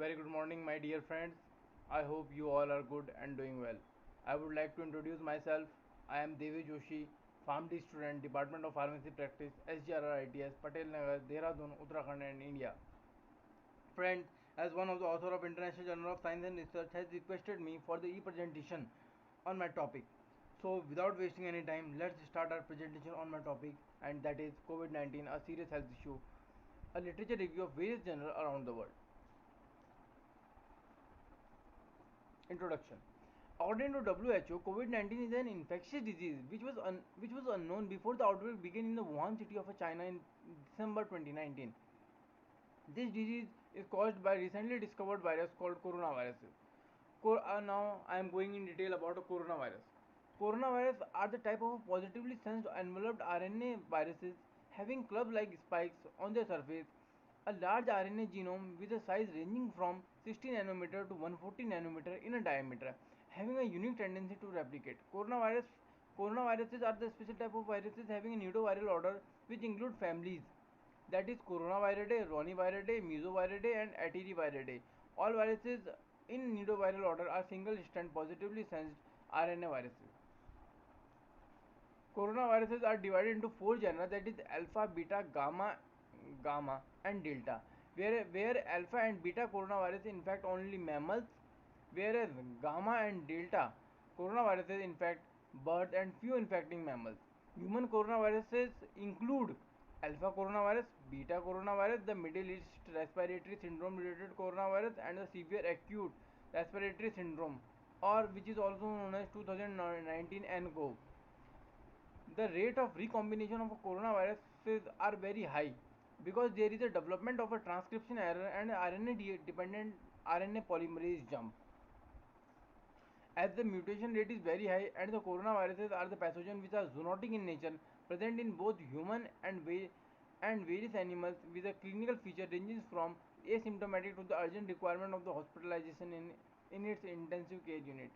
Very good morning, my dear friends. I hope you all are good and doing well. I would like to introduce myself. I am Devi Joshi, PharmD student, Department of Pharmacy Practice, SGRR ITS, Patel Nagar, Dehradun, Uttarakhand, and India. Friends, as one of the author of International Journal of Science and Research, has requested me for the e-presentation on my topic. So, without wasting any time, let's start our presentation on my topic, and that is COVID-19, a serious health issue, a literature review of various journals around the world. Introduction. According to WHO, COVID-19 is an infectious disease which was unknown before the outbreak began in the Wuhan city of China in December 2019. This disease is caused by recently discovered virus called coronavirus. Now I am going in detail about the coronavirus. Coronavirus are the type of positively sensed enveloped RNA viruses having club-like spikes on their surface, a large RNA genome with a size ranging from 60 nanometer to 140 nanometer in a diameter, having a unique tendency to replicate. Coronaviruses are the special type of viruses having a pseudoviral order which include families, that is Coronaviridae, Ronniviridae, Mesoviridae and Atiriviridae. All viruses in pseudoviral order are single-strand positively sensed RNA viruses. Coronaviruses are divided into four genera, that is alpha, beta, gamma and delta. Where alpha and beta coronavirus infect only mammals, whereas gamma and delta coronaviruses infect birds and few infecting mammals. Human coronaviruses include alpha coronavirus, beta coronavirus, the Middle East respiratory syndrome related coronavirus, and the severe acute respiratory syndrome, or which is also known as 2019 nCoV. The rate of recombination of coronaviruses are very high because there is a development of a transcription error and RNA dependent RNA polymerase jump. As the mutation rate is very high and the coronaviruses are the pathogen which are zoonotic in nature, present in both human and various animals, with a clinical feature ranging from asymptomatic to the urgent requirement of the hospitalization in its intensive care unit.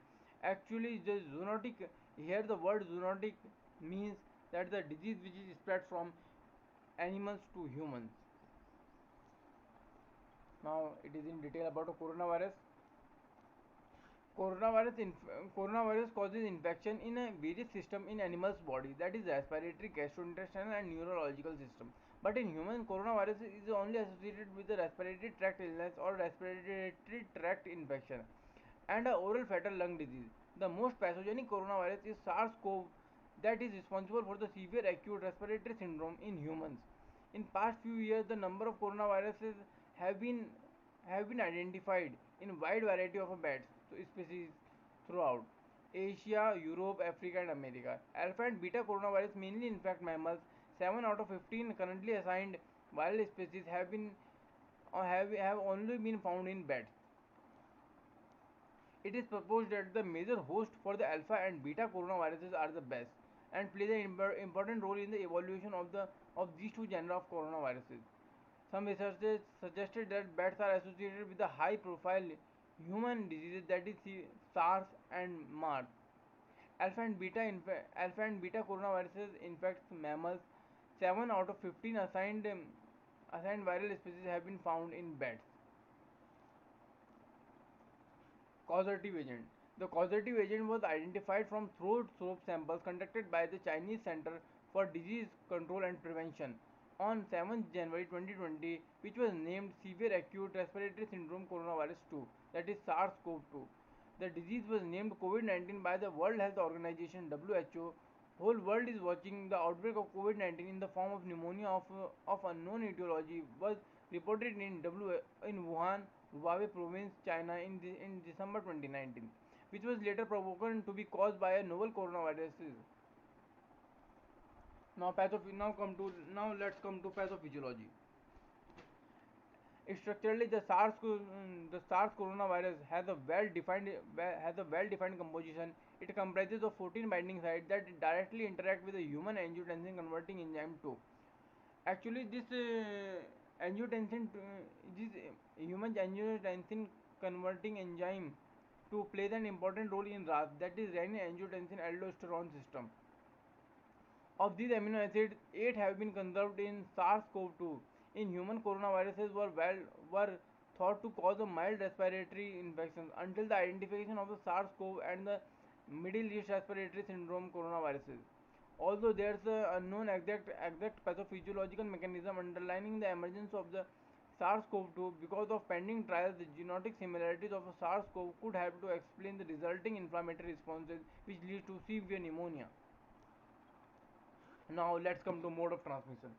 Actually, the zoonotic, here the word zoonotic means that the disease which is spread from animals to humans. Now it is in detail about the coronavirus. Coronavirus causes infection in a various system in animal's body, that is respiratory, gastrointestinal and neurological system. But in human, coronavirus is only associated with the respiratory tract illness or respiratory tract infection and a oral fatal lung disease. The most pathogenic coronavirus is SARS-CoV, that is responsible for the severe acute respiratory syndrome in humans. In past few years, the number of coronaviruses have been have been identified in wide variety of bats species throughout Asia, Europe, Africa and America. Alpha and beta coronavirus mainly infect mammals. 7 out of 15 currently assigned viral species have only been found in bats. It is proposed that the major host for the alpha and beta coronaviruses are the bats and play an important role in the evolution of these two genera of coronaviruses. Some researchers suggested that bats are associated with the high profile human diseases, that is SARS and MERS. Alpha and beta coronaviruses infect mammals. 7 out of 15 assigned viral species have been found in bats. Causative agent. The causative agent was identified from throat swab samples conducted by the Chinese Center for Disease Control and Prevention on 7th January 2020, which was named Severe Acute Respiratory Syndrome Coronavirus 2, that is SARS-CoV-2. The disease was named COVID-19 by the World Health Organization (WHO). Whole world is watching. The outbreak of COVID-19 in the form of pneumonia of unknown etiology was reported in Wuhan, Hubei province, China in December 2019, which was later proven to be caused by a novel coronavirus. Now let's come to pathophysiology. Structurally, the SARS coronavirus has a well-defined composition. It comprises of 14 binding sites that directly interact with the human angiotensin converting enzyme 2. Actually, this human angiotensin converting enzyme 2 plays an important role in RAS, that is renin-angiotensin aldosterone system. Of these amino acids, 8 have been conserved in SARS-CoV-2. In human, coronaviruses were thought to cause a mild respiratory infection until the identification of the SARS-CoV and the Middle East Respiratory Syndrome coronaviruses. Although there is a unknown exact pathophysiological mechanism underlying the emergence of the SARS-CoV-2, because of pending trials, the genetic similarities of a SARS-CoV could help to explain the resulting inflammatory responses which lead to severe pneumonia. Now let's come to mode of transmission.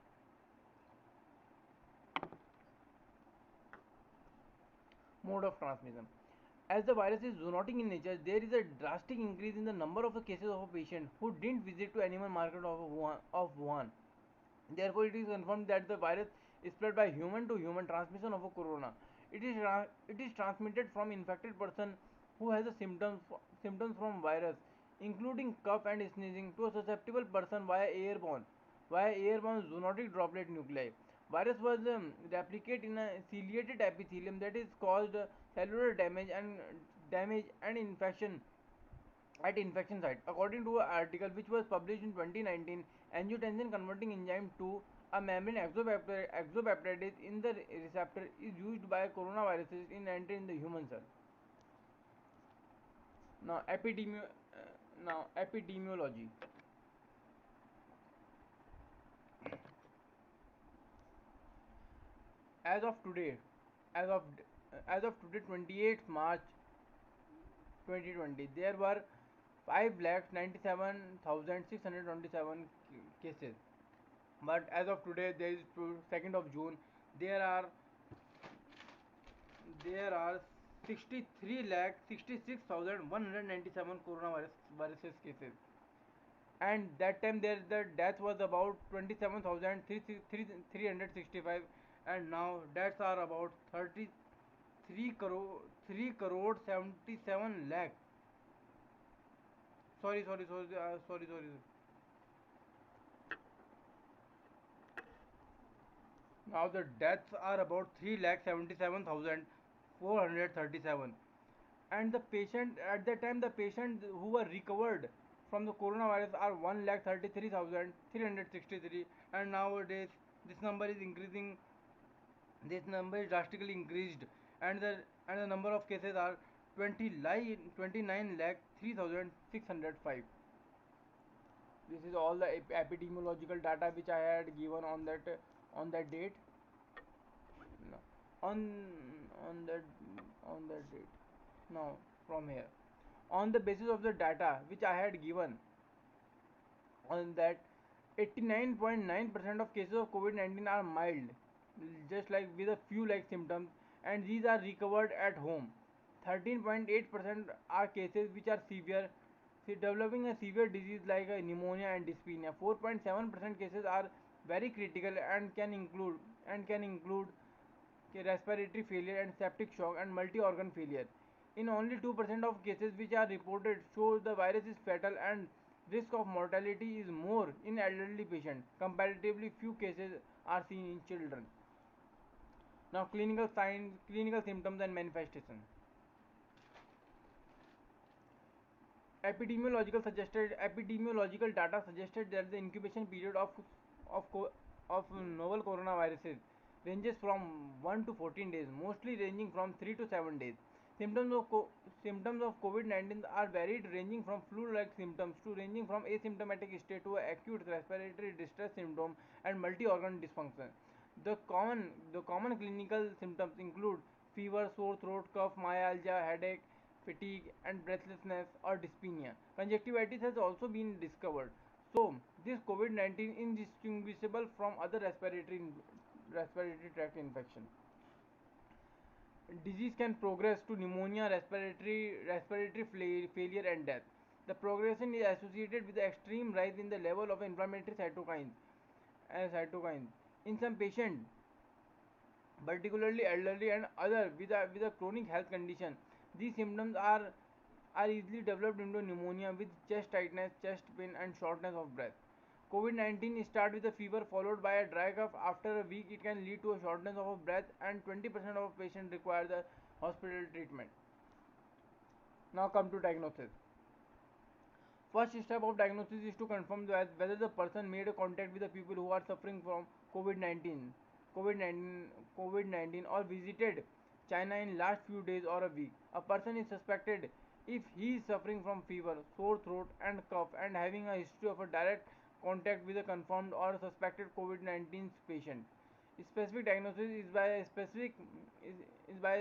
Mode of transmission. As the virus is zoonotic in nature, there is a drastic increase in the number of the cases of a patient who didn't visit to animal market of Wuhan. Therefore, it is confirmed that the virus is spread by human to human transmission of a corona. It is transmitted from infected person who has the symptoms from virus, including cough and sneezing, to a susceptible person via airborne zoonotic droplet nuclei. Virus was replicate in a ciliated epithelium that is caused cellular damage and infection at infection site. According to an article which was published in 2019, angiotensin converting enzyme 2, a membrane exopeptidase in the receptor, is used by coronaviruses in entering the human cell. Now, epidemiology. As of today, as of as of today, 28th March 2020, there were 5,97,627 cases. But as of today, there is 2nd of June, there are there are 63 lakh 66,197 coronavirus cases, and that time there the death was about 27,365, and now deaths are about 33 crore 3 crore 77 lakh. Sorry. Now the deaths are about 3,77,437, and the patient at that time the patients who were recovered from the coronavirus are 1,33,363, and nowadays this number is increasing. This number is drastically increased, and the number of cases are 29 lakh 3,605. This is all the epidemiological data which I had given on that date. No. on on that date. Now, from here, on the basis of the data which I had given on that, 89.9% of cases of COVID-19 are mild, just like with a few like symptoms, and these are recovered at home. 13.8% are cases which are severe, developing a severe disease like a pneumonia and dyspnea. 4.7% cases are very critical and can include respiratory failure and septic shock and multi-organ failure. In only 2% of cases which are reported shows the virus is fatal, and risk of mortality is more in elderly patients. Comparatively few cases are seen in children. Now, clinical signs, clinical symptoms and manifestation. Epidemiological data suggested that the incubation period of co- of novel coronaviruses ranges from 1 to 14 days, mostly ranging from 3 to 7 days. Symptoms of COVID-19 are varied, ranging from flu-like symptoms to ranging from asymptomatic state to acute respiratory distress syndrome and multi-organ dysfunction. The common clinical symptoms include fever, sore throat, cough, myalgia, headache, fatigue, and breathlessness or dyspnea. Conjunctivitis has also been discovered. So, this COVID-19 is indistinguishable from other respiratory tract infection. Disease can progress to pneumonia, respiratory failure, and death. The progression is associated with the extreme rise in the level of inflammatory cytokines. In some patients, particularly elderly and other with a chronic health condition, these symptoms are easily developed into pneumonia with chest tightness, chest pain, and shortness of breath. COVID-19 starts with a fever followed by a dry cough. After a week, it can lead to a shortness of breath, and 20% of patients require the hospital treatment. Now, come to diagnosis. First step of diagnosis is to confirm whether the person made a contact with the people who are suffering from COVID-19, COVID-19, COVID-19, or visited China in last few days or a week. A person is suspected if he is suffering from fever, sore throat and cough and having a history of a direct contact with a confirmed or suspected COVID-19 patient. Specific diagnosis is, is by a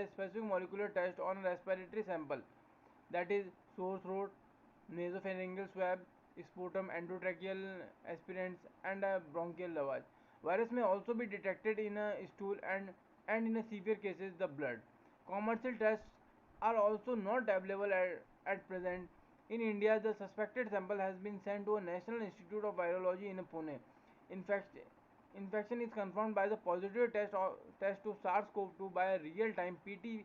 specific molecular test on a respiratory sample, that is sore throat, nasopharyngeal swab, sputum, endotracheal aspirants, and a bronchial lavage. Virus may also be detected in a stool and in a severe cases the blood. Commercial tests are also not available at present. In India, the suspected sample has been sent to a National Institute of Virology in Pune. Infect, infection is confirmed by the positive test to SARS-CoV-2 by a real-time PT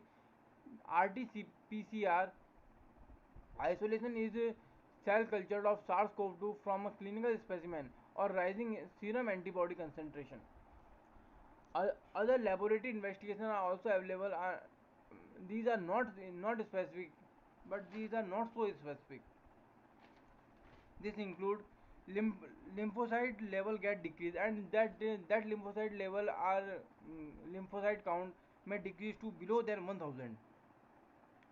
RT-PCR. Isolation is a cell culture of SARS-CoV-2 from a clinical specimen or rising serum antibody concentration. Other laboratory investigations are also available. These are not specific, but these are not so specific. This include lymph, lymphocyte level get decreased, and that lymphocyte level are lymphocyte count may decrease to below than 1000.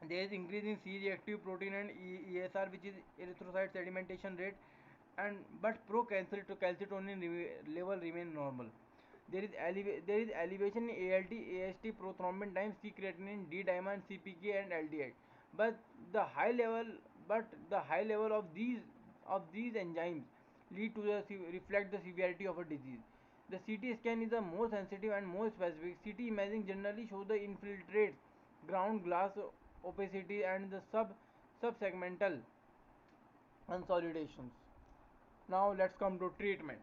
There is increase in C-reactive protein and ESR, which is erythrocyte sedimentation rate, and but pro-calcitonin level remain normal. There is elevation in ALT, AST, prothrombin times, C creatinine, D dimer, CPK, and LDH. But the high level but the high level of these enzymes lead to the reflect the severity of a disease. The CT scan is a more sensitive and more specific. CT imaging generally shows the infiltrates, ground glass opacity, and the subsegmental consolidations. Now let's come to treatment.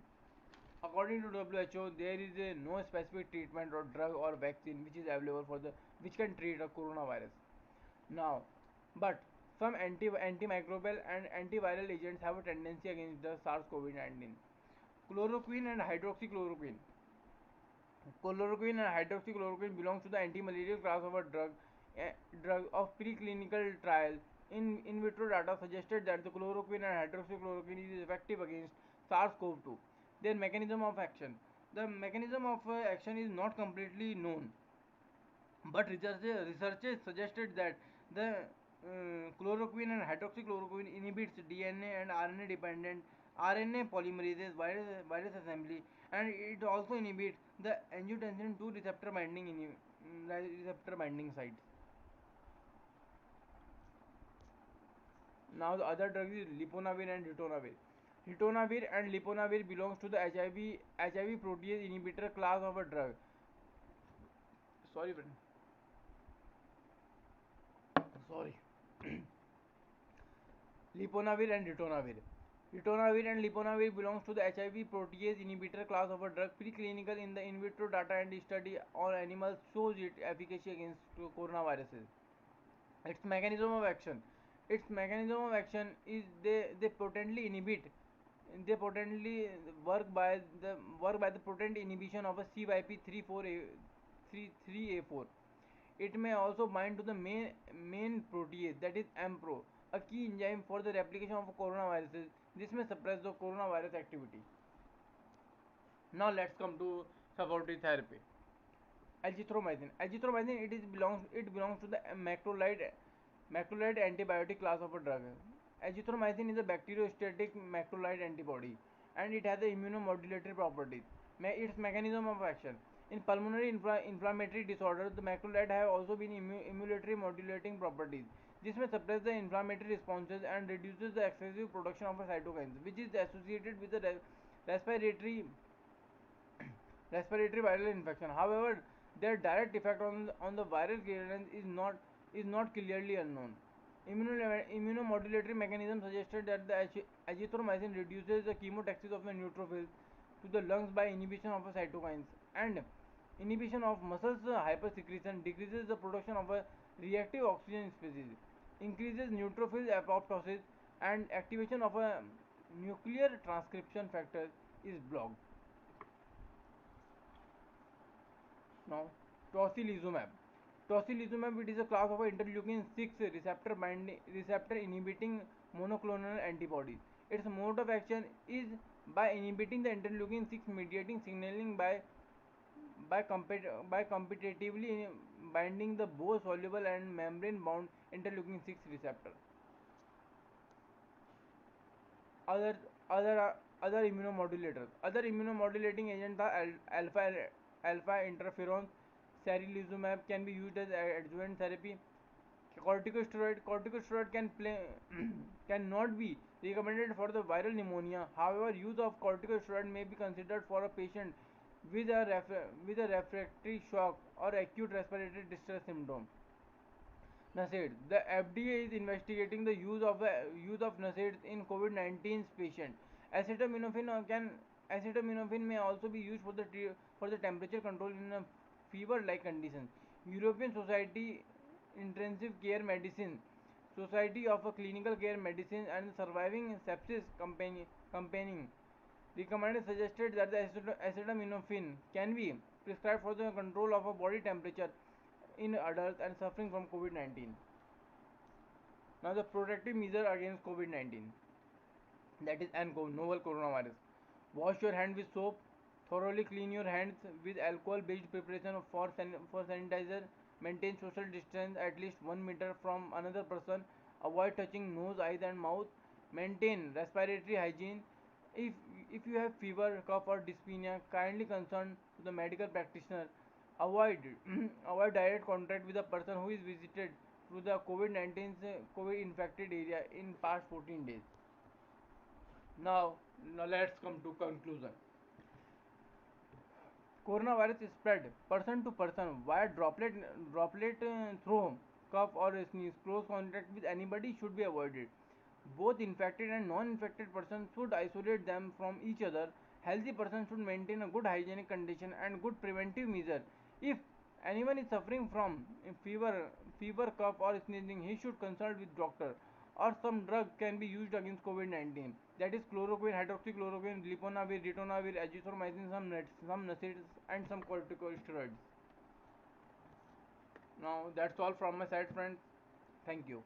According to WHO, there is no specific treatment or drug or vaccine which is available for the which can treat a coronavirus. Now, but some antimicrobial and antiviral agents have a tendency against the SARS-CoV-19. Chloroquine and hydroxychloroquine. Chloroquine and hydroxychloroquine belongs to the antimalarial class of a drug of preclinical trial. In vitro data suggested that the chloroquine and hydroxychloroquine is effective against SARS-CoV-2. Their mechanism of action. The mechanism of action is not completely known, but researchers suggested that the chloroquine and hydroxychloroquine inhibits DNA and RNA dependent RNA polymerase virus assembly, and it also inhibits the angiotensin 2 receptor binding sites. Now the other drug is leponavir and ritonavir. Ritonavir and leponavir belongs to the HIV protease inhibitor class of a drug. Sorry, friend. Sorry. Leponavir and ritonavir. Ritonavir and leponavir belongs to the HIV protease inhibitor class of a drug. Preclinical in the in vitro data and study on animals shows its efficacy against coronaviruses. Its mechanism of action. Its mechanism of action is they potently inhibit. They potently work by the potent inhibition of a CYP3A4. It may also bind to the main protease, that is AMPRO, a key enzyme for the replication of coronaviruses. This may suppress the coronavirus activity. Now let's come to supportive therapy. Azithromycin. Azithromycin it belongs to the macrolide antibiotic class of a drug. Azithromycin is a bacteriostatic macrolide antibody, and it has a immunomodulatory properties. Its mechanism of action. In pulmonary inflammatory disorders, the macrolide have also been emulatory modulating properties. This may suppress the inflammatory responses and reduces the excessive production of cytokines, which is associated with the respiratory respiratory viral infection. However, their direct effect on the viral clearance is not clearly unknown. Immunomodulatory mechanism suggested that the azithromycin reduces the chemotaxis of the neutrophils to the lungs by inhibition of cytokines, and inhibition of muscles hypersecretion decreases the production of a reactive oxygen species, increases neutrophil apoptosis, and activation of a nuclear transcription factor is blocked. Now, tocilizumab. Tocilizumab, it is a class of interleukin 6 receptor inhibiting monoclonal antibodies. Its mode of action is by inhibiting the interleukin 6 mediating signaling by competitively binding the both soluble and membrane bound interleukin 6 receptor. Other other other immunomodulators. Other immunomodulating agents are alpha interferons. Sariluzumab can be used as adjuvant therapy. Corticosteroid can play cannot be recommended for the viral pneumonia. However, use of corticosteroid may be considered for a patient with a refractory shock or acute respiratory distress syndrome. NSAIDs. The FDA is investigating the use of NSAIDs in COVID-19 patients. Acetaminophen acetaminophen may also be used for the temperature control in a fever-like condition. European Intensive Care Medicine Society of Clinical Care Medicine and Surviving Sepsis Campaigning recommended suggested that the acetaminophen can be prescribed for the control of a body temperature in adults and suffering from COVID-19. Now the protective measure against COVID-19, that is nCoV, novel coronavirus. Wash your hands with soap. Thoroughly clean your hands with alcohol-based preparation for sanitizer. Maintain social distance at least 1 meter from another person. Avoid touching nose, eyes, and mouth. Maintain respiratory hygiene. If if you have fever, cough, or dyspnea, kindly consult to the medical practitioner. Avoid avoid direct contact with a person who is visited to the COVID-19 COVID infected area in past 14 days. Now, now let's come to conclusion. Coronavirus is spread person to person via droplet through cough or sneeze. Close contact with anybody should be avoided. Both infected and non-infected persons should isolate them from each other. Healthy persons should maintain a good hygienic condition and good preventive measure. If anyone is suffering from fever, cough or sneezing, he should consult with doctor. Or some drug can be used against COVID-19. That is chloroquine, hydroxychloroquine, leponavir, ritonavir, azithromycin, some NSAIDs, and some corticosteroids. Now that's all from my side, friends. Thank you.